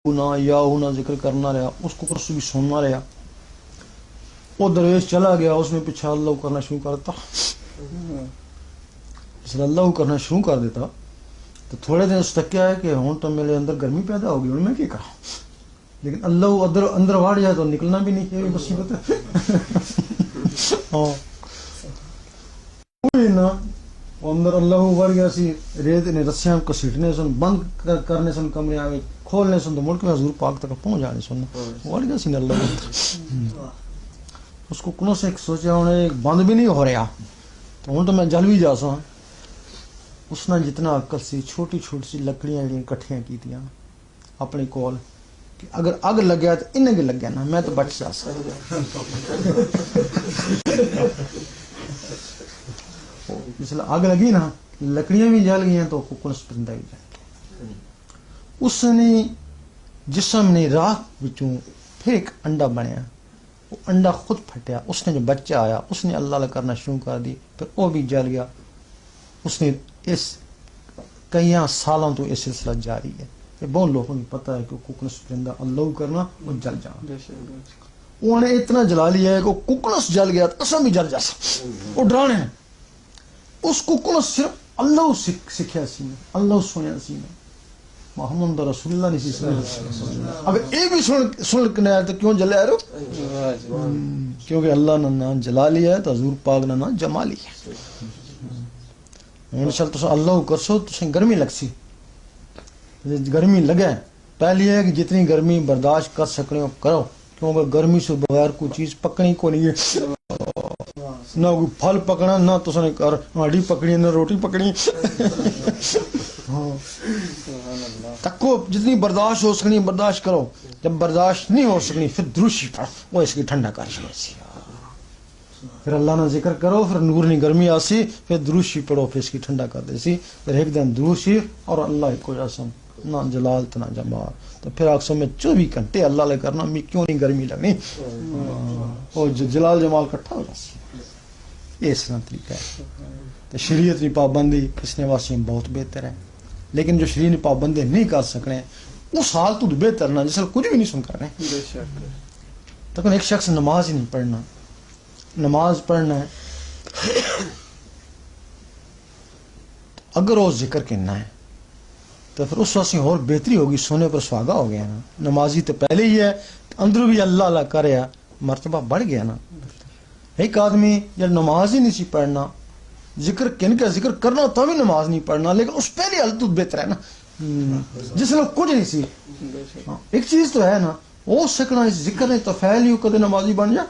نہ یا نہ ذکر کرنا رہا، اس کو کرس بھی سننا رہا. وہ درویش چلا گیا، اس نے پیچھے اللہ کرنا شروع کر دیتا. جس اللہ کرنا شروع کر دیتا تو تھوڑے دن اس تک کیا ہے کہ ہوں تو میرے اندر گرمی پیدا ہوگی، ہوں میں کیا کرا. لیکن اللہ اندر واڑ جائے تو نکلنا بھی نہیں چاہیے، مصیبت ہے. ہاں نا اندر اللہ وڑ گیا سی، ریت نے رسیاں کسیٹنے سن، بند کرنے سن، کمرے آگے کھولنے سن تو ملک میں حضور پاک تک پہنچ جانے سن. وڑ گیا سی اللہ. اس کو کنوں سے سوچا انہیں بند بھی نہیں ہو رہا تو ہوں تو میں جل بھی جا سا. اس نے جتنا عقل سی چھوٹی چھوٹی سی لکڑیاں کٹھیاں کیتیاں اپنے کول کہ اگر اگ لگیا تو انہیں کے لگیا نا، میں تو بچ جا سا. جس اگ لگی نا لکڑیاں بھی جل گئی تو ککڑ پرندہ بھی جل گیا. اس نے جسم نے راکھ وچوں پھر ایک انڈا بنیا، وہ انڈا خود پھٹیا. اس نے جو بچہ آیا اس نے اللہ کرنا شروع کر دی، پھر وہ بھی جل گیا. اس نے اس کئی سالوں تو یہ سلسلہ جاری ہے. یہ بہت لوگوں کو پتہ ہے کہ ککڑس پرندہ اللہ کرنا وہ جل جانا. انہوں نے اتنا جلا لیا ہے کہ ککڑس جل گیا تو اسم بھی جل جا سا. وہ ڈرانے ہیں اس ککڑس صرف اللہ سکھیا سی نے، اللہ سنیا سی نے، محمد رسول اللہ نہیں سی. اگر یہ بھی سن کے تو کیوں جلے آ رہے؟ کیونکہ اللہ نے نہ جلا لیا ہے تو حضور پاک نے نہ جما لیا ہے. انشاءاللہ تو اللہ کرسو تو گرمی لگ سی، گرمی لگے پہلی ہے کہ جتنی گرمی برداشت کر سکنے ہو کرو، کیونکہ گرمی سے بغیر کوئی چیز پکنی کو نہیں ہے. نہ کوئی پھل پکنا، نہ تو نے ہڈی پکڑی، نہ روٹی پکڑی. تکو جتنی برداشت ہو سکنی برداشت کرو. جب برداشت نہیں ہو سکنی پھر دروشی پڑھو، وہ اس کی ٹھنڈا کر سی. پھر اللہ نے ذکر کرو، پھر نور نہیں گرمی آسی، پھر دروشی پڑھو، پھر اس کی ٹھنڈا کر دے سی. پھر ایک دن دروشی اور اللہ کو جاسم، نہ جلال تو نہ جمال. تو پھر آخسوں میں 24 گھنٹے اللہ لے کرنا، میں کیوں نہیں گرمی لگنی. اور جلال جمال کٹھا ہو جاسی. یہ اس طرح طریقہ ہے. تو شریعت کی پابندی اس نے واسطے بہت بہتر ہے. لیکن جو شریعت کی پابندی نہیں کر سکنے اس حال تو بہتر نہ جس کچھ بھی نہیں سن کر رہے. لیکن ایک شخص نماز ہی نہیں پڑھنا، نماز پڑھنا ہے اگر وہ ذکر کرنا ہے تو پھر اس واسطے اور بہتری ہوگی. سونے پر سہاگا ہو گیا نا. نمازی تو پہلے ہی ہے، اندروں بھی اللہ اللہ کرے، مرتبہ بڑھ گیا نا. ایک آدمی جب نماز ہی نہیں سی پڑھنا، ذکر کن کا ذکر کرنا تو بھی نماز نہیں پڑھنا، لیکن اس پہلی حالت تو بہتر ہے نا جس نے کچھ نہیں سی. ایک چیز تو ہے نا وہ سکنا اس ذکر نے تو فعل ہی کدے نمازی بن جا.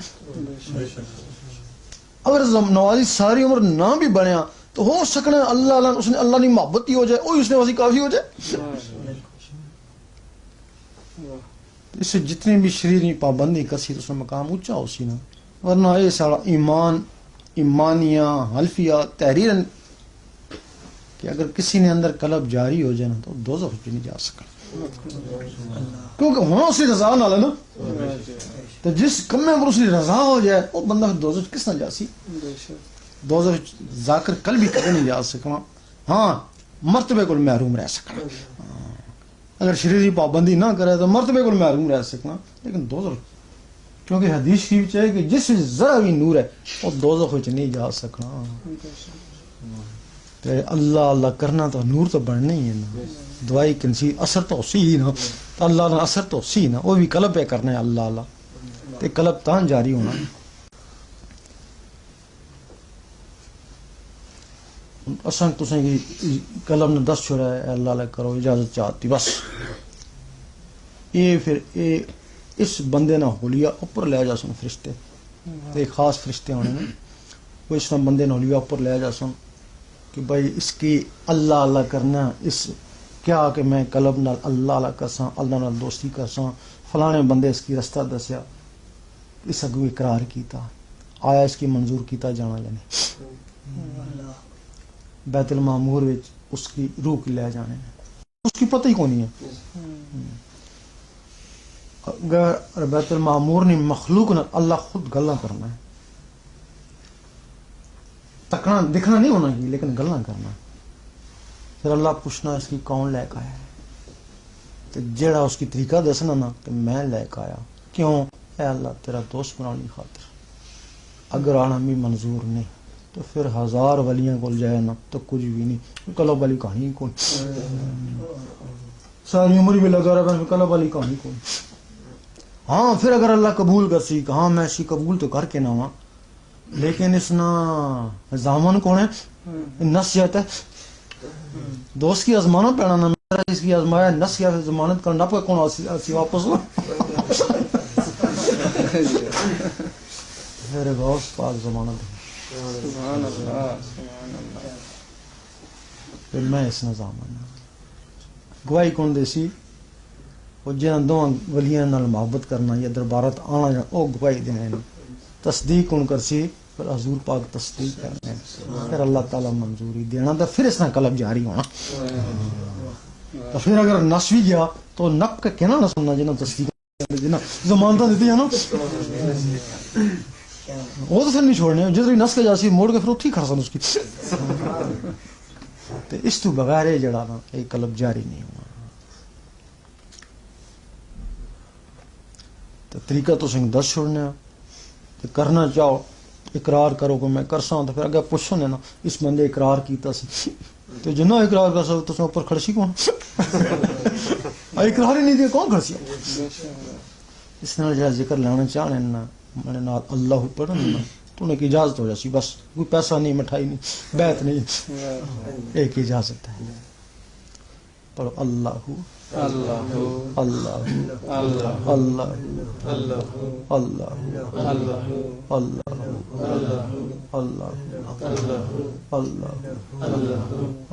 اگر نمازی ساری عمر نہ بھی بنیا تو ہو سکنا اللہ اس نے اللہ کی محبت ہی ہو جائے، وہی اس نے ویسی کافی ہو جائے. اس سے جتنی بھی شریر کی پابندی کرسی تو اس میں مقام اونچا ہو سی نا. ورنہ یہ سارا ایمان ایمانیاں حلفیہ تحریر کہ اگر کسی نے اندر قلب جاری ہو جائے نا تو دوزخ بھی نہیں جا سکا، کیونکہ ہونا اسی رضا نال ہے نا. تو جس کم میں پر اس کی رضا ہو جائے وہ بندہ دوزخ کس نہ جا سی. دوزخ ذاکر کل بھی کبھی نہیں جا سکنا. ہاں مرتبے کو محروم رہ سکنا. اگر شریری پابندی نہ کرے تو مرتبے کو محروم رہ سکنا. لیکن دوزخ کیونکہ حدیث شریف ہے کہ جس ذرا بھی نور ہے وہ دوزخ نہیں جا سکنا. اللہ اللہ کرنا تو نور تو بڑھنا ہی ہے نا. دعائی کنسی اثر تو اسی ہی نا، تو اللہ نے اثر تو اسی نا، وہ بھی قلب پہ کرنا ہے اللہ اللہ تے قلب تان جاری ہونا. اساں تساں کی قلب نے دس چھوڑا ہے اللہ اللہ کرو اجازت چاہتی بس. یہ پھر یہ اس بندے نہ ہولیا اوپر لے جا سن فرشتے، ایک خاص فرشتے ہونے میں وہ اس طرح بندے نہ ہولیا اوپر لے جا سن کہ بھائی اس کی اللہ اللہ کرنا، اس کیا کہ میں قلب نال اللہ اللہ کرساں، اللہ نال دوستی کرساں، فلانے بندے اس کی رستہ دسیا، اس اگو اقرار کیتا، آیا اس کی منظور کیتا جانا جانے بیت المعمور وچ اس کی روح کی لے جانے اس کی پتہ ہی کونی ہے. اگر بیت المعمور نے مخلوق نہ اللہ خود گلاں کرنا ہے، تکنا دکھنا نہیں ہونا ہی لیکن گلاں کرنا. پھر اللہ پوچھنا اس کی کون لے کے آیا ہے، تو جڑا اس کی طریقہ دسنا نا تو میں لے کے آیا. کیوں؟ اے اللہ تیرا دوست بنانے خاطر. اگر آنا بھی منظور نہیں تو پھر 1000 ولیاں کو جائے نا تو کچھ بھی نہیں. کلب والی کہانی کون ساری عمر بھی لگا رہا ہے کلب والی کہانی کون. ہاں پھر اگر اللہ قبول کر سی کہ ہاں میں اسی قبول تو کر کے نہ ہوا لیکن اس نا زامن کون ہے نصیحت ہے دوست کی ازمانا پینا نہ میرا اس کی ازمایا نس کیا ضمانت کرنا پہ کون اسی واپس ہو میرے غوث پاک ضمانت سبحان اللہ سبحان اللہ. پھر میں اس نظام گواہی کون دے سی وہ جنہاں دونوں ولیاں نال محبت کرنا یا دربارات آنا جا او گواہی دینے تصدیق کون کر سی پھر حضور پاک تصدیق کرنے پھر اللہ تعالیٰ منظوری دینا تو پھر اس نے قلب جاری ہونا. تو پھر اگر نس بھی گیا تو نک کا کہنا نہ سننا جنہاں تصدیق جنہاں ضمانتاں دیتی ہیں نا وہ تو پھر نہیں چھوڑنے جدھر نس کے جاسی موڑ کے پھر اتھی کھڑ سن اس کی تو اس تو بغیر یہ جڑا نا یہ قلب جاری نہیں ہونا. تو طریقہ تو سنگ دس چھوڑنے کہ کرنا چاہو اقرار کرو کہ میں کرساں تو پھر اگر پوچھو نے نا اس بندے اقرار کیتا سی تو جنہ اقرار کر سکتے تو اوپر کھڑسی کون اقرار ہی نہیں دیا کون کھڑسی. اس نے جہاں ذکر لینا چاہنے نا میں نے اللہ پڑھا نا تو انہیں کی اجازت ہو جاسی بس کوئی پیسہ نہیں مٹھائی نہیں بیعت نہیں ایک اجازت ہے پڑھو اللہ اللہ اللہ اللہ اللہ اللہ اللہ اللہ اللہ اللہ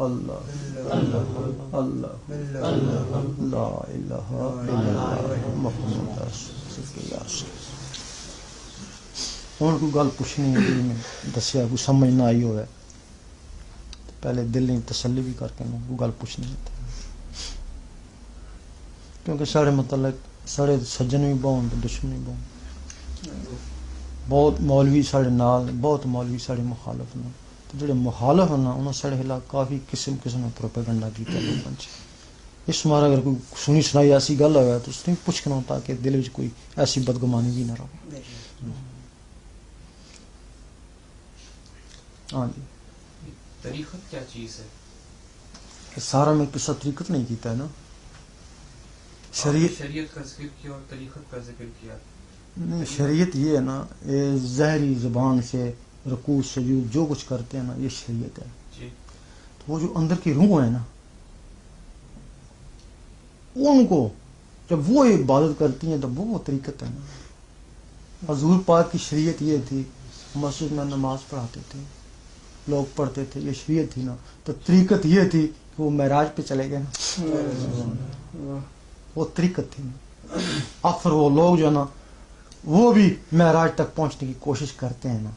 اللہ اللہ لا الہ الا اللہ محمد رسول اللہ. ہوں کوئی گل پوچھنی ہے میں دسیا کوئی سمجھ نہ آئی ہوئے پہلے دل نہیں تسلی بھی کر کے کوئی گل پوچھنی ہے کیونکہ سارے متعلق سارے سجن بھی بہن تو دشمن بھی بہن. بہت مولوی سارے نال بہت مولوی سارے مخالف نے تو جڑے مخالف ہیں نا انہوں سارے خلاف کافی قسم قسم پروپیگنڈا کیتا لوگوں سے. اس مارا اگر کوئی سنی سنائی ایسی گل ہوئے تو اس نے پوچھنا تاکہ دل میں کوئی ایسی بدگمانی بھی نہ رہے. ہاں جی طریقت کیا چیز ہے؟ سارا میں قصہ طریقت نہیں کیتا ہے نا شریعت کا ذکر کیا اور طریقت کا ذکر کیا. نہیں شریعت یہ ہے نا یہ ظاہری زبان سے رکوع سجود جو کچھ کرتے ہیں نا یہ شریعت ہے. جی. تو وہ جو اندر کی روح ہے نا ان کو جب وہ عبادت کرتی ہیں تو وہ طریقت ہے نا. حضور پاک کی شریعت یہ تھی مسجد میں نماز پڑھاتے تھے لوگ پڑھتے تھے یہ شریعت تھی نا. تو طریقت یہ تھی کہ وہ معراج پہ چلے گئے نا وہ طریقت تھی نا. اب پھر وہ لوگ جو ہے نا وہ بھی معراج تک پہنچنے کی کوشش کرتے ہیں نا.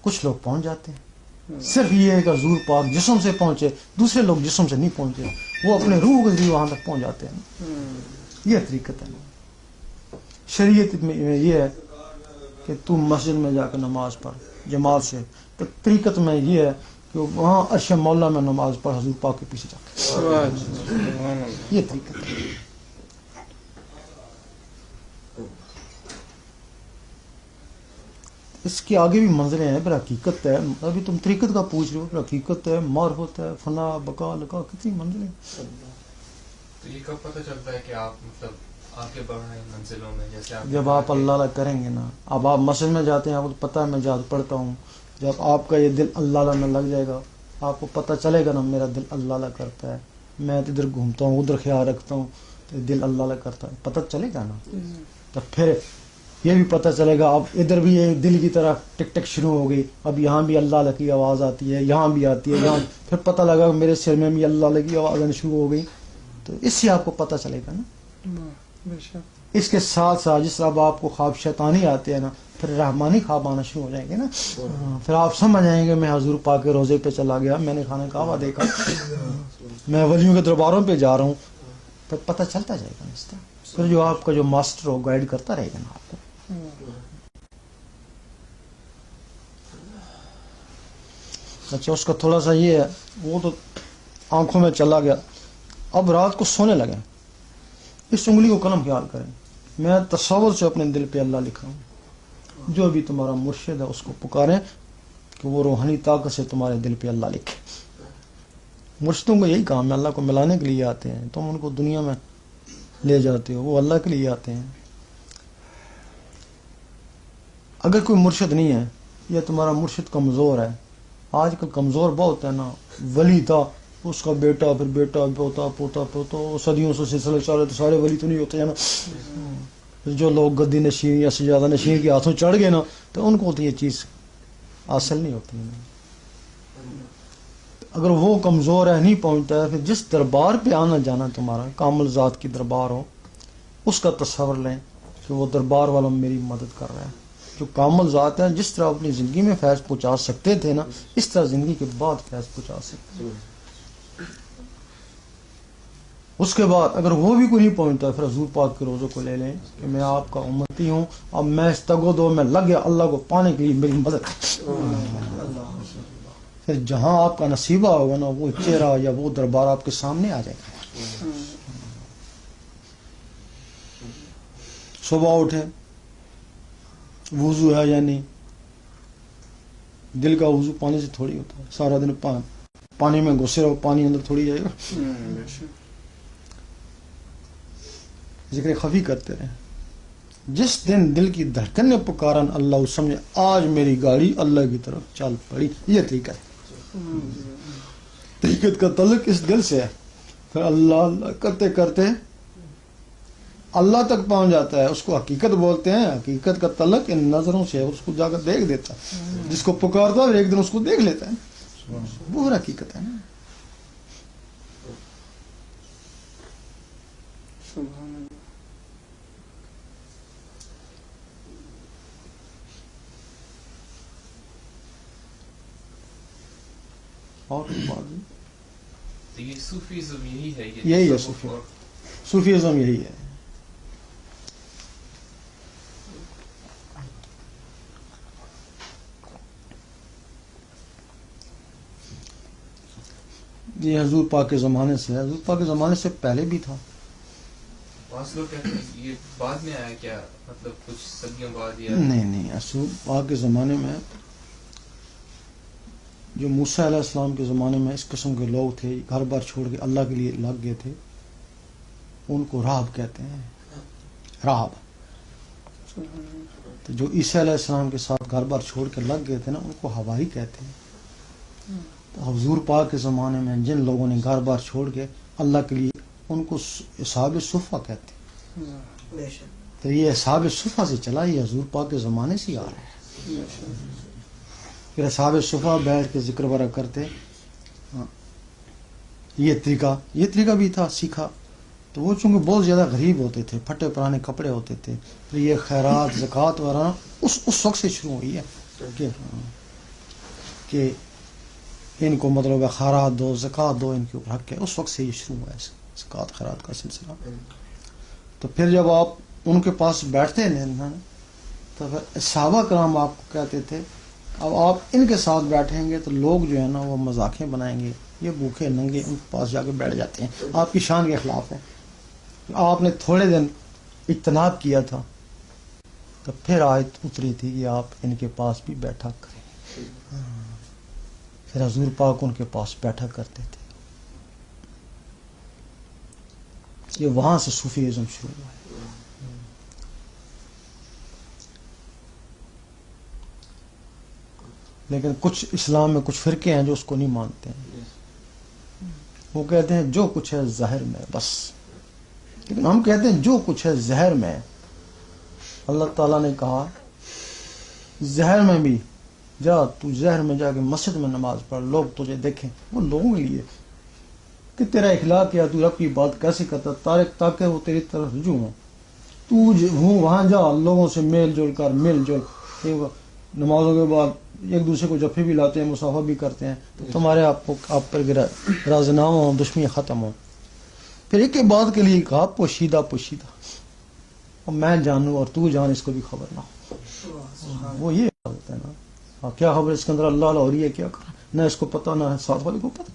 کچھ لوگ پہنچ جاتے ہیں صرف یہ ہے کہ حضور پاک جسم سے پہنچے دوسرے لوگ جسم سے نہیں پہنچے وہ اپنے روح کے ذریعے وہاں تک پہنچ جاتے ہیں. یہ طریقت ہے نا. شریعت میں یہ ہے کہ تو مسجد میں جا کے نماز پڑھ جماعت سے. تو طریقت میں یہ ہے کہ وہاں عرش مولا میں نماز پڑھ حضور پاک کے پیچھے جا کے یہ طریقت ہے. اس کے آگے بھی منظریں ہیں پر حقیقت ہے. ابھی تم طریقت کا پوچھ رہے ہو حقیقت ہے معرفت ہے فنا بقا لقا کتنی منزلیں. تو یہ کب پتہ چلتا ہے کہ آپ مطلب آگے بڑھ رہے ہیں منزلوں میں جیسے جب آپ اللہ اللہ کریں گے نا. اب آپ مسجد میں جاتے ہیں آپ کو پتہ ہے میں جہاد پڑھتا ہوں جب آپ کا یہ دل اللہ اللہ میں لگ جائے گا آپ کو پتہ چلے گا نا میرا دل اللہ اللہ کرتا ہے میں ادھر گھومتا ہوں ادھر خیال رکھتا ہوں تو دل اللہ اللہ کرتا ہے پتہ چلے گا نا. تو پھر یہ بھی پتہ چلے گا اب ادھر بھی یہ دل کی طرح ٹک ٹک شروع ہو گئی اب یہاں بھی اللہ اللہ کی آواز آتی ہے یہاں بھی آتی ہے یہاں پھر پتہ لگا میرے سر میں بھی اللہ اللہ کی آواز آنی شروع ہو گئی. تو اس سے آپ کو پتہ چلے گا نا. اس کے ساتھ ساتھ جس طرح آپ کو خواب شیطانی آتے ہیں نا پھر رحمانی خواب آنا شروع ہو جائیں گے نا. پھر آپ سمجھ آئیں گے میں حضور پاک کے روزے پہ چلا گیا میں نے خانہ کعبہ دیکھا میں ولیوں کے درباروں پہ جا رہا ہوں. پھر پتہ چلتا جائے گا اس طرح. پھر جو آپ کا جو ماسٹر ہو گائیڈ کرتا رہے گا نا آپ کو. اچھا اس کا تھوڑا سا یہ ہے وہ تو آنکھوں میں چلا گیا. اب رات کو سونے لگے اس انگلی کو قلم خیال کریں. میں تصور سے اپنے دل پہ اللہ لکھ رہا ہوں. جو بھی تمہارا مرشد ہے اس کو پکاریں کہ وہ روحانی طاقت سے تمہارے دل پہ اللہ لکھے. مرشدوں کو یہی کام ہے, اللہ کو ملانے کے لیے آتے ہیں. تم ان کو دنیا میں لے جاتے ہو, وہ اللہ کے لیے آتے ہیں. اگر کوئی مرشد نہیں ہے یا تمہارا مرشد کمزور ہے, آج کل کمزور بہت ہے نا. ولی تھا, اس کا بیٹا, پھر بیٹا, پوتا, پوتا, پوتا, صدیوں سے سلسلہ چل رہے, تو سارے ولی تو نہیں ہوتے ہیں نا. جو لوگ گدی نشین یا سجادہ نشین کے ہاتھوں چڑھ گئے نا, تو ان کو تو یہ چیز حاصل نہیں ہوتی ہے. اگر وہ کمزور ہے, نہیں پہنچتا ہے, پھر جس دربار پہ آنا جانا تمہارا کامل ذات کی دربار ہو, اس کا تصور لیں کہ وہ دربار والا میری مدد کر رہا ہے. جو کامل ذات ہے, جس طرح اپنی زندگی میں فیض پہنچا سکتے تھے نا, اس طرح زندگی کے بعد فیض پہنچا سکتے. اس کے بعد اگر وہ بھی کوئی نہیں پہنچتا, پھر حضور پاک کے روزوں کو لے لیں کہ میں آپ کا امتی ہوں, اب میں اس تگو دو میں لگ گیا اللہ کو پانے کے لیے میری مدد. پھر جہاں آپ کا نصیبہ ہوگا نا, وہ چہرہ یا وہ دربار آپ کے سامنے آ جائے گا. صبح اٹھے, وضو ہے یا نہیں, دل کا وضو پانی سے تھوڑی ہوتا ہے. سارا دن پانی میں گھسے رہو, پانی اندر تھوڑی جائے گا. ذکر خفی کرتے رہیں. جس دن دل کی دھڑکن نے پکارا اللہ, اس سمجھے آج میری گاڑی اللہ کی طرف چل پڑی. یہ طریقہ ہے. طریقت کا تعلق اس دل سے ہے. پھر اللہ اللہ کرتے کرتے اللہ تک پہنچ جاتا ہے. اس کو حقیقت بولتے ہیں. حقیقت کا تعلق ان نظروں سے ہے. اس کو جا کر دیکھ دیتا ہے. جس کو پکارتا ہے ایک دن اس کو دیکھ لیتا ہے. وہ حقیقت ہے نا. اور تو یہ صوفیزم یہی ہے. یہی ہے صوفیزم یہی ہے. یہ حضور پاک کے زمانے سے ہے. حضور پاک کے زمانے سے پہلے بھی تھا. بعض لوگ کہتے ہیں یہ بعد میں آیا کیا, مطلب کچھ صدیوں بعد یا نہیں. حضور پاک کے زمانے میں جو موسیٰ علیہ السلام کے زمانے میں اس قسم کے لوگ تھے, گھر بار چھوڑ کے اللہ کے لیے لگ گئے تھے, ان کو راہب کہتے ہیں. راہب. تو جو عیسیٰ علیہ السلام کے ساتھ گھر بار چھوڑ کے لگ گئے تھے نا, ان کو حواری کہتے ہیں. تو حضور پاک کے زمانے میں جن لوگوں نے گھر بار چھوڑ کے اللہ کے لیے, ان کو اصحاب صفہ کہتے ہیں. تو یہ اصحاب صفہ سے چلا, یہ حضور پاک کے زمانے سے آ رہا ہے. پھر اصحاب صفہ بیٹھ کے ذکر برا کرتے. یہ طریقہ بھی تھا سیکھا. تو وہ چونکہ بہت زیادہ غریب ہوتے تھے, پھٹے پرانے کپڑے ہوتے تھے, پھر یہ خیرات زکوٰۃ وغیرہ اس وقت سے شروع ہوئی ہے کہ ان کو مطلب خیرات دو, زکوٰۃ دو, ان کے اوپر حق ہے. اس وقت سے یہ شروع ہوا ہے زکوٰۃ خیرات کا سلسلہ. تو پھر جب آپ ان کے پاس بیٹھتے ہیں تو پھر صحابہ کرام آپ کو کہتے تھے اب آپ ان کے ساتھ بیٹھیں گے تو لوگ جو ہے نا وہ مذاقیں بنائیں گے, یہ بھوکے ننگے ان کے پاس جا کے بیٹھ جاتے ہیں, آپ کی شان کے خلاف ہے. آپ نے تھوڑے دن اجتناب کیا تھا, تو پھر آیت اتری تھی کہ آپ ان کے پاس بھی بیٹھا کریں. پھر حضور پاک ان کے پاس بیٹھا کرتے تھے. یہ وہاں سے صوفیزم شروع ہوا ہے. لیکن کچھ اسلام میں کچھ فرقے ہیں جو اس کو نہیں مانتے ہیں. وہ کہتے ہیں جو کچھ ہے ظاہر میں بس. لیکن ہم کہتے ہیں جو کچھ ہے ظاہر میں. اللہ تعالیٰ نے کہا ظاہر میں بھی جا, تو ظاہر میں جا کے مسجد میں نماز پڑھ, لوگ تجھے دیکھیں. وہ لوگوں کے لیے کہ تیرا اخلاق کیا, تو رب کی بات کیسے کرتا, تاکہ وہ تیری طرف رجوع ہوں. تو وہاں جا, لوگوں سے میل جول کر, میل جول. نمازوں کے بعد ایک دوسرے کو جفے بھی لاتے ہیں, مسافہ بھی کرتے ہیں, تو تمہارے آپ پر رازنامہ ہوں, دشمنی ختم ہو. پھر ایک کے بعد کے لیے کہا پوشیدہ, اور میں جانوں اور تو جان, اس کو بھی خبر نہ ہو. وہ یہ ہوتا ہے نا, کیا خبر اس کے اندر اللہ ہو رہی ہے, کیا کر, نہ اس کو پتا نہ ساتھ والے کو پتا.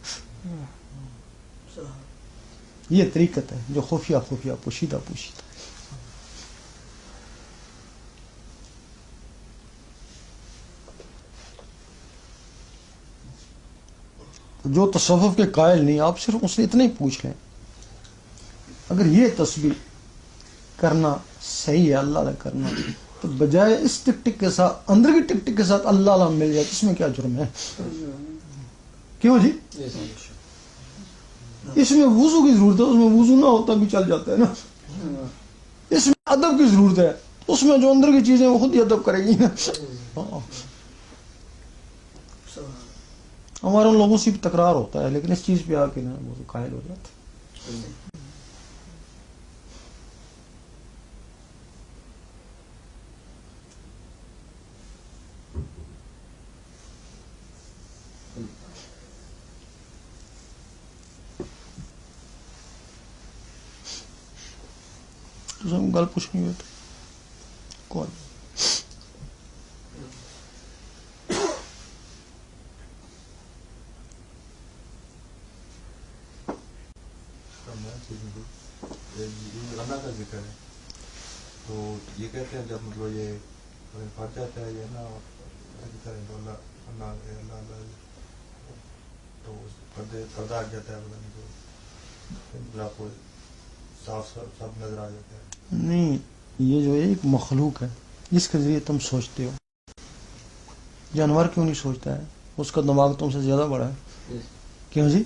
یہ طریقت ہے جو خفیہ خفیہ پوشیدہ پوشیدہ. جو تصوف کے قائل نہیں، آپ صرف اس سے اتنا ہی پوچھ لیں، اگر یہ تسبیح کرنا صحیح ہے اللہ علیہ کرنا، تو بجائے اس ٹک ٹک کے ساتھ اندر کی ٹک ٹک کے ساتھ اللہ علیہ مل جائے، اس میں کیا جرم ہے؟ کیوں جی؟ اس میں وضو کی ضرورت ہے، اس میں وضو نہ ہوتا بھی چل جاتا ہے نا. اس میں ادب کی ضرورت ہے، اس میں جو اندر کی چیزیں وہ خود ہی ادب کرے گی نا. ہمارے ان لوگوں سے بھی تکرار ہوتا ہے، لیکن اس چیز پہ آ کے نا وہ قائل ہو جاتے. گل پوچھنی ہوئی تو کون اللہ کا ذکر ہے تو یہ کہتے ہیں جب مطلب یہ پڑ جاتا ہے یہ نا ذکر ہے تو اللہ اللہ اللہ تو پردہ ہٹ جاتا ہے، پتہ نہیں تو آپ کو صاف سب نظر آ جاتا ہے. نہیں، یہ جو ایک مخلوق ہے جس کے ذریعے تم سوچتے ہو، جانور کیوں نہیں سوچتا ہے؟ اس کا دماغ تم سے زیادہ بڑا ہے. کیوں جی؟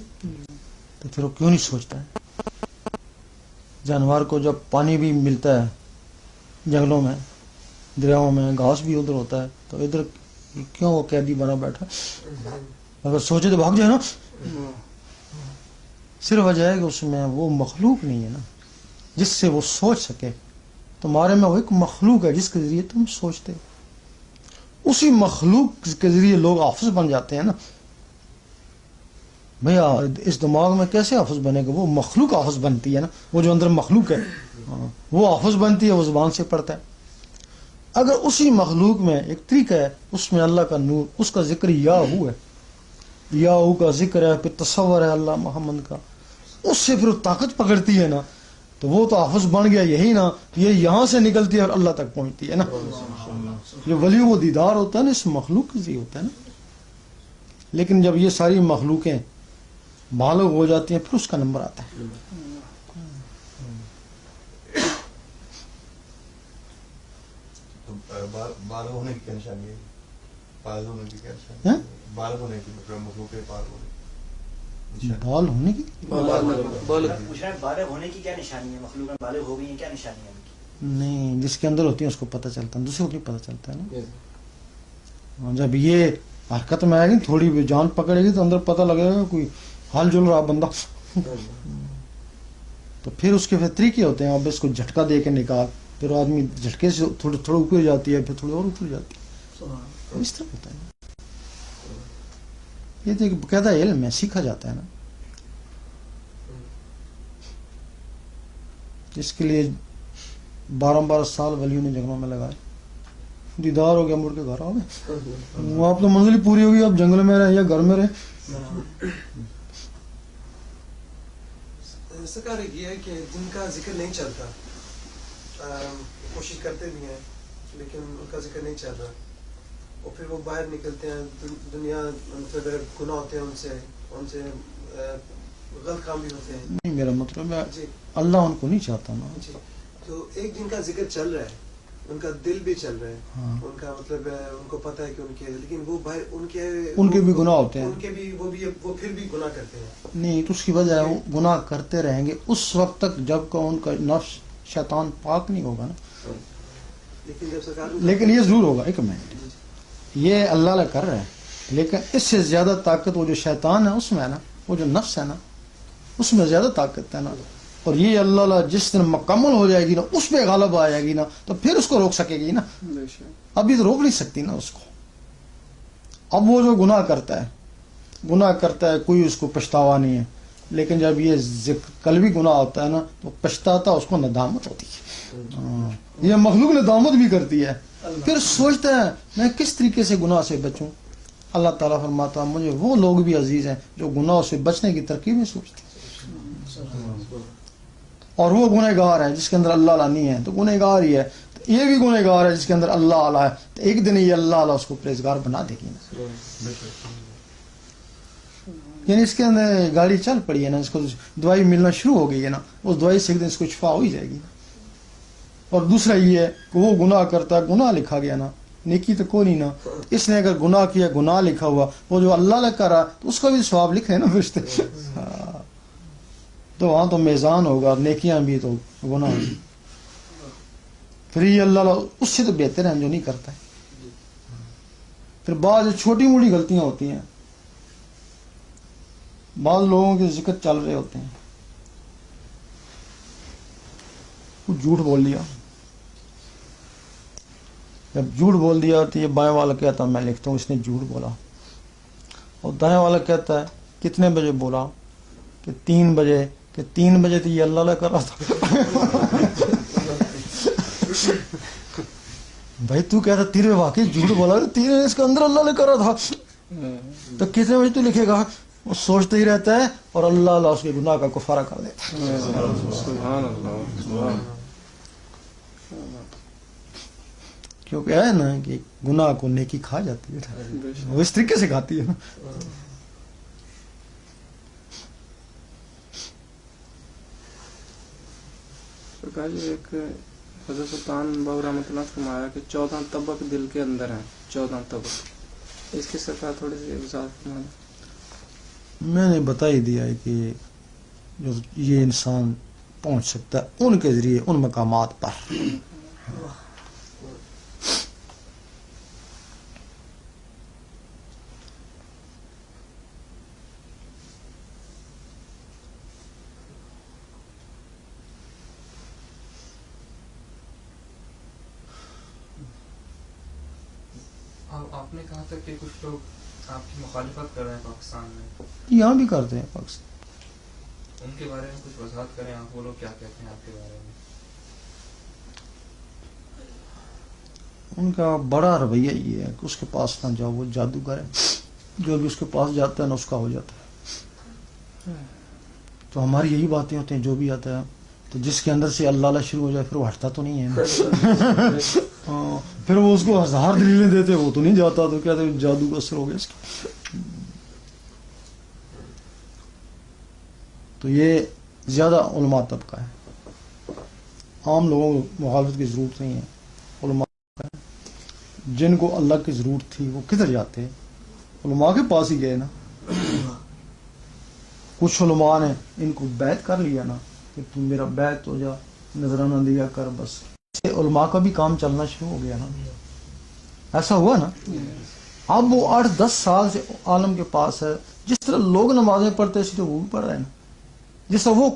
تو پھر وہ کیوں نہیں سوچتا ہے؟ جانور کو جب پانی بھی ملتا ہے جنگلوں میں، دریاؤں میں، گھاس بھی ادھر ہوتا ہے، تو ادھر کیوں وہ قیدی بنا بیٹھا؟ اگر سوچے تو بھاگ جائے نا. صرف وجہ ہے کہ اس میں وہ مخلوق نہیں ہے نا جس سے وہ سوچ سکے. تمہارے میں وہ ایک مخلوق ہے جس کے ذریعے تم سوچتے ہو. اسی مخلوق کے ذریعے لوگ حافظ بن جاتے ہیں نا. بھیا اس دماغ میں کیسے حافظ بنے گا؟ وہ مخلوق حافظ بنتی ہے نا، وہ جو اندر مخلوق ہے وہ حافظ بنتی ہے، وہ زبان سے پڑھتا ہے. اگر اسی مخلوق میں ایک طریقہ ہے، اس میں اللہ کا نور، اس کا ذکر یاہو ہے، یاہو کا ذکر ہے، پھر تصور ہے اللہ محمد کا، اس سے پھر طاقت پکڑتی ہے نا، تو وہ تو حافظ بن گیا. یہی نا، یہ یہاں سے نکلتی ہے اور اللہ تک پہنچتی ہے نا. جو ولی وہ دیدار ہوتا ہے نا اس مخلوق سے ہوتا ہے نا. لیکن جب یہ ساری مخلوقیں بالغ ہو جاتی ہیں پھر اس کا نمبر آتا ہے. تو بالغ ہونے کی کیا نشانی ہے؟ بالغ ہونے کی کیا نشانی ہے؟ بالغ ہونے کی مطلب مخلوق کے بالغ ہونے کی بال ہونے کی بالغ ہونے کی کیا نشانی ہے؟ مخلوق میں بالغ ہو گئی ہیں، کیا نشانی ہے ان کی؟ نہیں، جس کے اندر ہوتی ہے اس کو پتہ چلتا ہے، دوسرے کو نہیں پتہ چلتا ہے نا. جب یہ حرکت میں آئے گی، تھوڑی بھی جان پکڑے گی تو اندر پتہ لگے گا کوئی حال جل رہا بندہ. تو پھر اس کے پھر طریقے ہوتے ہیں. اب اس کو جھٹکا دے کے نکال، پھر آدمی جھٹکے سے تھوڑا اوپر جاتی ہے، پھر تھوڑی اور اوپر جاتی ہے. اس طرح ہوتا ہے. یہ تو ایک باقاعدہ علم ہے، سیکھا جاتا ہے نا. جس کے لیے 12 سال ولیوں نے جنگلوں میں لگائے، دیدار ہو گیا، مڑ کے گھر آ گئے. وہاں تو منزل ہی پوری ہوگی، اب جنگل میں رہے یا گھر میں رہے. سرکار یہ ہے کہ جن کا ذکر نہیں چلتا، کوشش کرتے بھی ہیں لیکن ان کا ذکر نہیں چل رہا، اور پھر وہ باہر نکلتے ہیں، دنیا گناہ ہوتے ہیں، ان سے غلط کام بھی ہوتے ہیں. نہیں، میرا مطلب ہے جی اللہ ان کو نہیں چاہتا نا. جی. تو ایک جن کا ذکر چل رہا ہے، ان کا دل بھی چل رہا ہے، ہاں. ان کا مطلب ان کو پتہ ہے کہ ان کے، لیکن وہ باہر ان کے بھی گناہ ہوتے ہیں، ان کے بھی وہ پھر بھی گناہ کرتے ہیں. نہیں تو اس کی وجہ ہے وہ گناہ کرتے رہیں گے اس وقت تک جب کہ ان کا نفس شیطان پاک نہیں ہوگا نا. لیکن جب سرکار لیکن یہ ضرور ہوگا، ایک منٹ، یہ اللہ اللہ کر رہا ہے، لیکن اس سے زیادہ طاقت وہ جو شیطان ہے اس میں ہے نا، وہ جو نفس ہے نا اس میں زیادہ طاقت ہے نا. اور یہ اللہ اللہ جس دن مکمل ہو جائے گی نا، اس پہ غالب آ جائے گی نا، تو پھر اس کو روک سکے گی نا. ابھی تو روک نہیں سکتی نا اس کو. اب وہ جو گناہ کرتا ہے کوئی اس کو پچھتاوا نہیں ہے، لیکن جب یہ قلبی گناہ ہوتا ہے نا تو پچھتاتا اس کو ندامت ہوتی ہے. یہ مخلوق ندامت بھی کرتی ہے، پھر سوچتا ہے میں کس طریقے سے گناہ سے بچوں. اللہ تعالیٰ فرماتا ہے مجھے وہ لوگ بھی عزیز ہیں جو گناہوں سے بچنے کی ترکیبیں سوچتے ہیں. اور وہ گنہگار ہے جس کے اندر اللہ نہیں ہے تو گنہگار ہی ہے. تو یہ بھی گنہگار ہے جس کے اندر اللہ ہے تو ایک دن یہ اللہ اس کو پرہیزگار بنا دے گی نا. یعنی اس کے اندر گاڑی چل پڑی ہے نا, اس کو دوائی ملنا شروع ہو گئی ہے نا, اس دوائی سے ایک دن اس کو شفا ہو ہی جائے گی. اور دوسرا یہ ہے کہ وہ گناہ کرتا ہے, گناہ لکھا گیا نا, نیکی تو کوئی نہیں نا. اس نے اگر گناہ کیا, گناہ لکھا ہوا, وہ جو اللہ نے کرا تو اس کا بھی ثواب لکھ رہے نا فرشتے. تو وہاں تو میزان ہوگا, نیکیاں بھی تو گناہ بھی. پھر یہ اللہ اس سے تو بہتر ہے جو نہیں کرتا ہے. پھر بعض چھوٹی موٹی غلطیاں ہوتی ہیں, بعض لوگوں کے ذکر چل رہے ہوتے ہیں, کچھ جھوٹ بول دیا. جب جھوٹ بول دیا تو یہ بائیں والا کہتا میں لکھتا ہوں اس نے جھوٹ بولا, اور دائیں والا کہتا ہے کتنے بجے بولا کہ 3 بجے, کہ 3 بجے تو یہ اللہ کر رہا تھا. بھائی تو کہتا 3 بجے واقعی جھوٹ بولا, 3 بجے اس کے اندر اللہ نے کر رہا تھا, تو کتنے بجے تو لکھے گا؟ وہ سوچتا ہی رہتا ہے اور اللہ اس کے گناہ کا کفارہ کر دیتا ہے. سبحان اللہ. کیونکہ ہے نا کہ گناہ کو نیکی کھا جاتی ہے, وہ اس طریقے سے کھاتی ہے نا. سرکار جی ایک حضرت سلطان بابو رحمۃ اللہ فرمایا کہ 14 طبق دل کے اندر ہیں, 14 طبق. اس کی سرکار تھوڑی سی وضاحت فرمائیں. میں نے بتا ہی دیا ہے کہ جو یہ انسان پہنچ سکتا ہے ان کے ذریعے ان مقامات پر. آپ نے کہا تھا کہ کچھ لوگ آپ کی مخالفت کر رہے ہیں پاکستان میں. یہاں بھی کرتے ہیں پاکستان. ان کے بارے میں کچھ وضاحت کریں آپ, وہ لوگ کیا کہتے ہیں آپ کے بارے میں؟ ان کا بڑا رویہ یہ ہے کہ اس کے پاس نہ جاؤ, وہ جادوگر ہے, جو بھی اس کے پاس جاتا ہے نا اس کا ہو جاتا ہے. تو ہماری یہی باتیں ہوتی ہیں, جو بھی آتا ہے تو جس کے اندر سے اللہ شروع ہو جائے پھر وہ ہٹتا تو نہیں ہے نا. پھر وہ اس کو 1000 دلیلیں دیتے, وہ تو نہیں جاتا, تو کہتے ہیں جادو کا اثر ہو گیا اس کا. تو یہ زیادہ علماء طبقہ ہے, عام لوگوں کو مخالفت کی ضرورت نہیں ہے. علماء جن کو اللہ کی ضرورت تھی وہ کدھر جاتے, علماء کے پاس ہی گئے نا. کچھ علماء نے ان کو بیعت کر لیا نا کہ تم میرا بیعت ہو جا, نذرانہ دیا کر, بس علماء کا بھی کام چلنا شروع ہو گیا نا. ایسا ہوا نا. اب وہ 8-10 سال سے عالم کے پاس ہے. جس طرح لوگ نمازیں پڑھتے اسی طرح وہ بھی پڑھ رہے ہیں نا, جس طرح وہ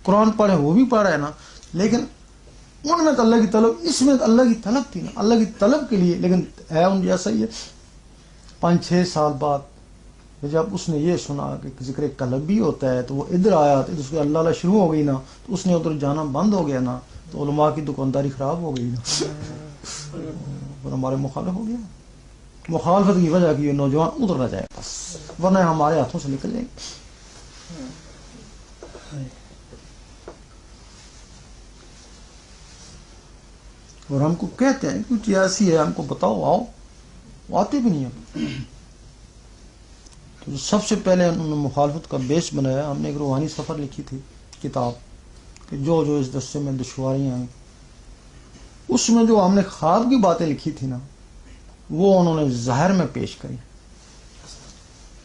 قرآن پڑھے وہ بھی پڑھ رہے ہیں نا. لیکن ان میں تو اللہ کی طلب, اس میں تو اللہ کی طلب تھی نا, اللہ کی طلب کے لیے. لیکن ہے ان جیسا ہی ہے. 5-6 سال بعد جب اس نے یہ سنا کہ ذکر قلب بھی ہوتا ہے تو وہ ادھر آیا, تو اس کو اللہ شروع ہو گئی نا, تو اس نے ادھر جانا بند ہو گیا نا. تو علماء کی دکانداری خراب ہو گئی نا, اور ہمارے مخالف ہو گیا. مخالفت کی وجہ کی یہ نوجوان ادھر نہ جائے بس, ورنہ ہمارے ہاتھوں سے نکل جائیں گے. اور ہم کو کہتے ہیں کچھ ایسی ہے, ہم کو بتاؤ, آؤ, آتے بھی نہیں ہیں. تو سب سے پہلے انہوں نے مخالفت کا بیس بنایا. ہم نے ایک روحانی سفر لکھی تھی کتاب, کہ جو اس دستے میں دشواریاں ہیں, اس میں جو ہم نے خواب کی باتیں لکھی تھی نا, وہ انہوں نے ظاہر میں پیش کری.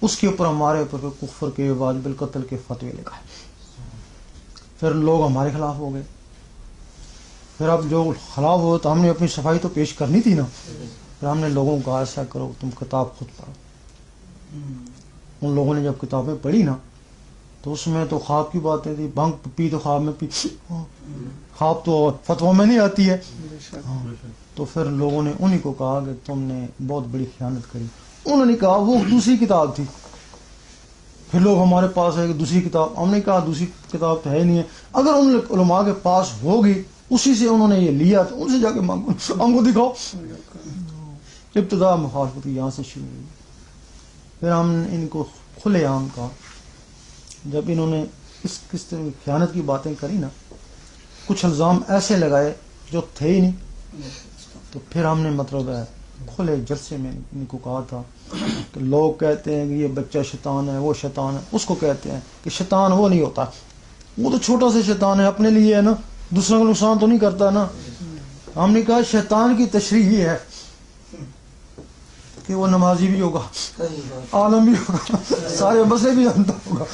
اس کے اوپر ہمارے اوپر کفر کے, واجب القتل کے فتوے لگائے. پھر لوگ ہمارے خلاف ہو گئے. پھر اب جو خلاف ہو تو ہم نے اپنی صفائی تو پیش کرنی تھی نا. پھر ہم نے لوگوں کو ایسا کرو تم کتاب خود پڑھو. ان لوگوں نے جب کتابیں پڑھی نا تو اس میں تو خواب کی باتیں تھی. بھنگ پی تو خواب میں پی, خواب تو فتووں میں نہیں آتی ہے. تو پھر لوگوں نے انہی کو کہا کہ تم نے بہت بڑی خیانت کری. انہوں نے کہا وہ دوسری کتاب تھی. پھر لوگ ہمارے پاس ہے کہ دوسری کتاب. ہم نے کہا دوسری کتاب تو ہے ہی نہیں ہے. اگر ان علماء کے پاس ہوگی, اسی سے انہوں نے یہ لیا, تو ان سے جا کے مانگو, ہم کو دکھاؤ. ابتدا مخالفت یہاں سے شروع ہوئی. پھر ہم نے ان کو کھلے عام کہا. جب انہوں نے اس طرح خیانت کی باتیں کری نا, کچھ الزام ایسے لگائے جو تھے ہی نہیں. تو پھر ہم نے مطلب ہے کھلے جلسے میں ان کو کہا تھا کہ لوگ کہتے ہیں کہ یہ بچہ شیطان ہے، وہ شیطان ہے. اس کو کہتے ہیں کہ شیطان وہ نہیں ہوتا، وہ تو چھوٹا سا شیطان ہے، اپنے لیے ہے نا، دوسروں کو نقصان تو نہیں کرتا نا. ہم نے کہا شیطان کی تشریح یہ ہے کہ وہ نمازی بھی ہوگا، عالم بھی ہوگا، سارے مسئلے بھی جانتا ہوگا،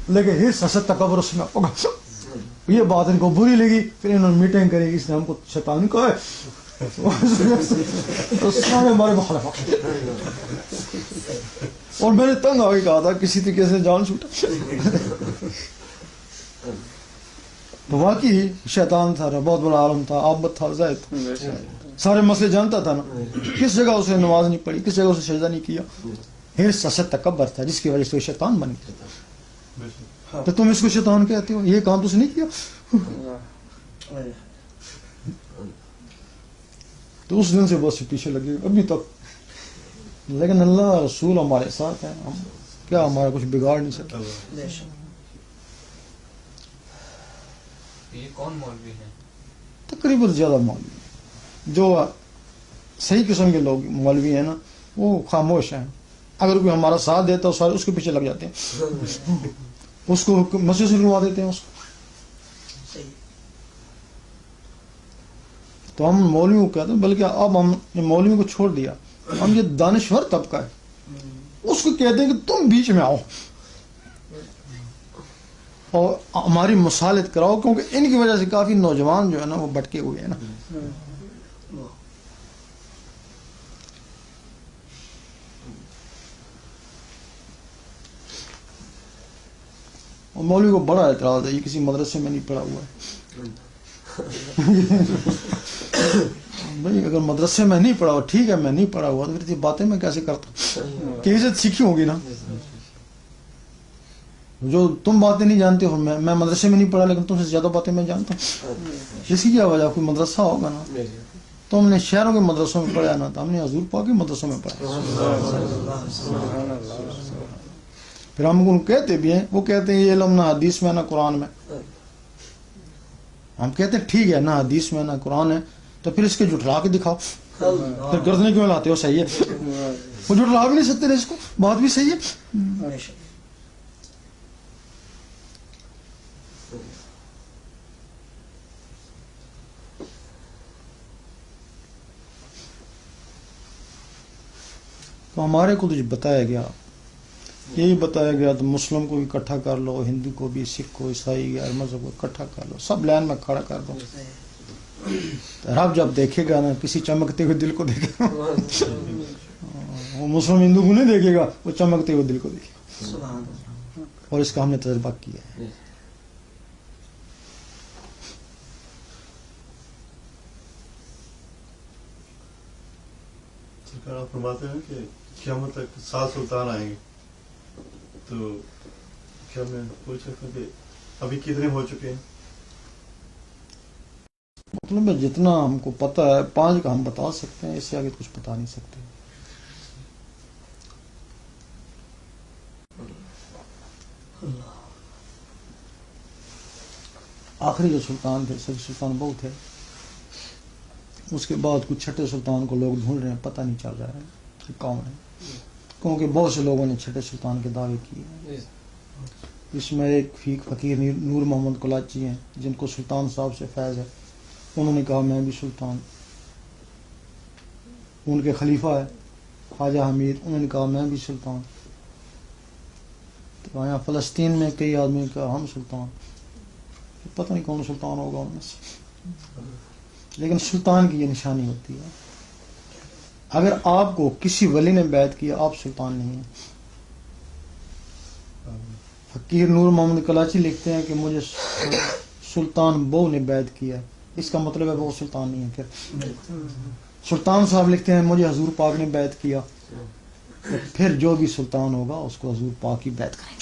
لیکن حرص حسد تکبر اس میں ہوگا. یہ بات ان کو بری لگی، پھر انہوں نے میٹنگ کری، اس نے ہم کو شیطان کہا ہے. تو سارے ہمارے مخالف، اور میں نے تنگ آ کے کہا تھا کسی طریقے سے جان چھوٹا. تو واقعی شیطان تھا، بہت بڑا عالم تھا، عابد تھا، زاہد تھا، سارے مسئلے جانتا تھا نا. کس جگہ اسے نماز نہیں پڑھی، کس جگہ اسے سجدہ نہیں کیا. حرص حسد تکبر تھا جس کی وجہ سے وہ شیطان بن گیا. تو تم اس کو شیطان کہتے ہو، یہ کام تو اس نے نہیں کیا. تو اس دن سے بہت سے پیچھے لگے ابھی تک. لیکن اللہ رسول ہمارے ساتھ ہیں، ہم کیا ہمارا کچھ بگاڑ نہیں سکتے. یہ کون مولوی ہیں؟ تقریباً زیادہ مولوی جو صحیح قسم کے لوگ مولوی ہیں نا وہ خاموش ہیں. اگر کوئی ہمارا ساتھ دیتا ہے سارے اس کے پیچھے لگ جاتے ہیں، اس کو مسجد سے نکلوا دیتے ہیں اس کو. تو ہم مولویوں کو کہتے ہیں، بلکہ اب ہم مولویوں کو چھوڑ دیا، ہم یہ دانشور طبقہ ہے اس کو کہتے ہیں کہ تم بیچ میں آؤ اور ہماری مصالحت کراؤ، کیونکہ ان کی وجہ سے کافی نوجوان جو ہے نا وہ بٹکے ہوئے ہیں نا. اور مولوی کو بڑا اعتراض ہے، یہ کسی مدرسے میں نہیں پڑھا ہوا ہے. بھائی اگر مدرسے میں نہیں پڑھا ہوا ٹھیک ہے، میں نہیں پڑھا ہوا تو پھر یہ باتیں میں کیسے کرتا ہوں، کہیں سے سیکھی ہوگی نا. جو تم باتیں نہیں جانتے ہو، میں مدرسے میں نہیں پڑھا لیکن تم سے زیادہ باتیں میں جانتا ہوں. اس کی کیا وجہ، کوئی مدرسہ ہوگا نا. تو ہم نے شہروں کے مدرسوں میں پڑھا نا، تو ہم نے حضور پاک کے مدرسوں میں پڑھا. پھر ہم ان کو کہتے بھی ہیں، وہ کہتے ہیں یہ علم نہ حدیث میں نہ قرآن میں. ہم کہتے ہیں ٹھیک ہے، نہ حدیث میں نہ قرآن ہے، تو پھر اس کے جھٹلا کے دکھاؤ. پھر گردنے کیوں لاتے ہو؟ صحیح ہے، وہ جھٹلا بھی نہیں سکتے، اس کو بات بھی صحیح ہے. تو ہمارے کو تو بتایا گیا، یہی بتایا گیا تو مسلم کو بھی اکٹھا کر لو، ہندو کو بھی، سکھ کو، عیسائی غیر مذہب کو اکٹھا کر لو، سب لائن میں کھڑا کر دو. رب جب دیکھے گا نا کسی چمکتے ہوئے دل کو دیکھے گا، وہ مسلم ہندو کو نہیں دیکھے گا، وہ چمکتے ہوئے دل کو دیکھے گا. اور اس کا ہم نے تجربہ کیا ہے. سرکار آپ فرماتے ہیں کہ قیامت تک 7 سلطان آئیں گے، تو کیا میں پوچھ سکتا ہوں کہ ابھی کتنے ہو چکے ہیں؟ مطلب جتنا ہم کو پتا ہے 5 کا ہم بتا سکتے ہیں، اس سے آگے کچھ بتا نہیں سکتے. آخری جو سلطان تھے سب سلطان بہت تھے، اس کے بعد کچھ چھٹے سلطان کو لوگ ڈھونڈ رہے ہیں، پتہ نہیں چل رہا ہے کہ کون ہے، کیونکہ بہت سے لوگوں نے چھٹے سلطان کے دعوے کیے. اس میں ایک فقیر نور محمد کلاچی ہیں جن کو سلطان صاحب سے فیض ہے، انہوں نے کہا میں بھی سلطان. ان کے خلیفہ ہے خواجہ حمید، انہوں نے کہا میں بھی سلطان. تو یہاں فلسطین میں کئی آدمی کہا ہم سلطان. پتہ نہیں کون سلطان ہوگا ان میں سے، لیکن سلطان کی یہ نشانی ہوتی ہے، اگر آپ کو کسی ولی نے بیعت کیا آپ سلطان نہیں ہیں. فقیر نور محمد کلاچی لکھتے ہیں کہ مجھے سلطان بو نے بیعت کیا، اس کا مطلب ہے وہ سلطان نہیں ہے. پھر سلطان صاحب لکھتے ہیں مجھے حضور پاک نے بیعت کیا، تو پھر جو بھی سلطان ہوگا اس کو حضور پاک کی بیعت کریں گے.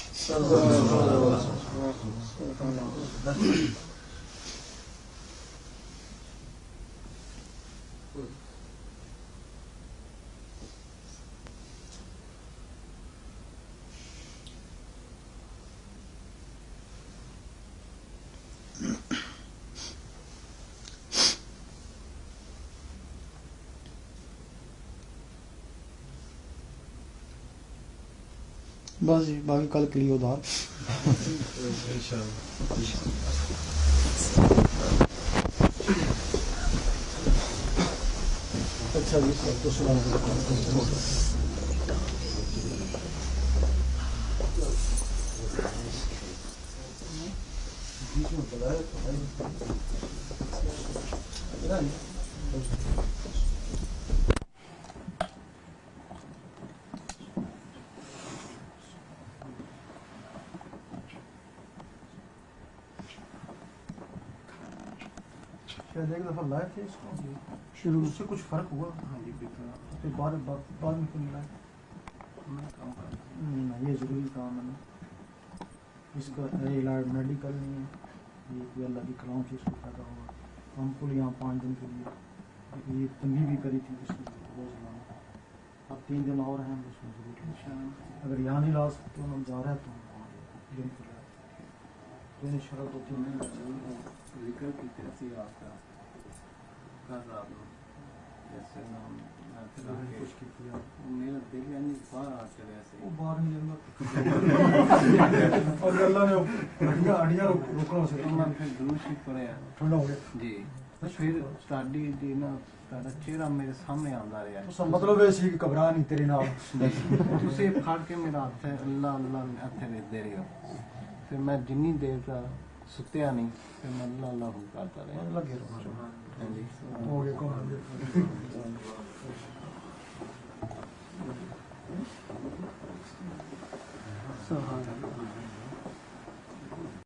بس جی باقی کل کے لیے ادھار اچھا جی تو السلام علیکم. شاید ایک دفعہ لائے تھے اس کو شروع سے کچھ فرق ہوا. ہاں جی پھر بعد میں کیوں نہیں لائے؟ یہ ضروری کام ہے نا اس کا علاج میڈیکل نہیں ہے. یہ کوئی اللہ کی کلام سے اس کو پیدا ہوا. ہم کو یہاں 5 دن کے لیے یہ تنگی بھی کری تھی اس کو روز لانا. اب 3 دن اور ہیں اس میں ضرور. اگر یہاں نہیں لا سکتے ہم جا رہے ہیں تو ہم وہاں دن کے لائے ان شاء اللہ تو 3 دن ذکر کی کیسی آپ کا کر رہا ہوں جیسے نام کچھ کی کیا میرا دل یعنی باہر آ چلے ایسے وہ باہر نہیں جانا اور اللہ نے اڑیاں روکنا سے میں پھر دوسری پڑے ٹھنڈا ہو گیا جی پھر تاری جی نا تارا چہرہ میرے سامنے آندا رہا اس کا مطلب ہے سی کہ گھبرا نہیں تیرے نال تسی پھڑ کے میرا ہاتھ اللہ اللہ ہتھے دے رہے ہو. پھر میں جنی دیر کا ستیا نہیں پھر میں اللہ اللہ کرتا رہا. لگے ہاں جی ہو گیا کون سبحان اللہ.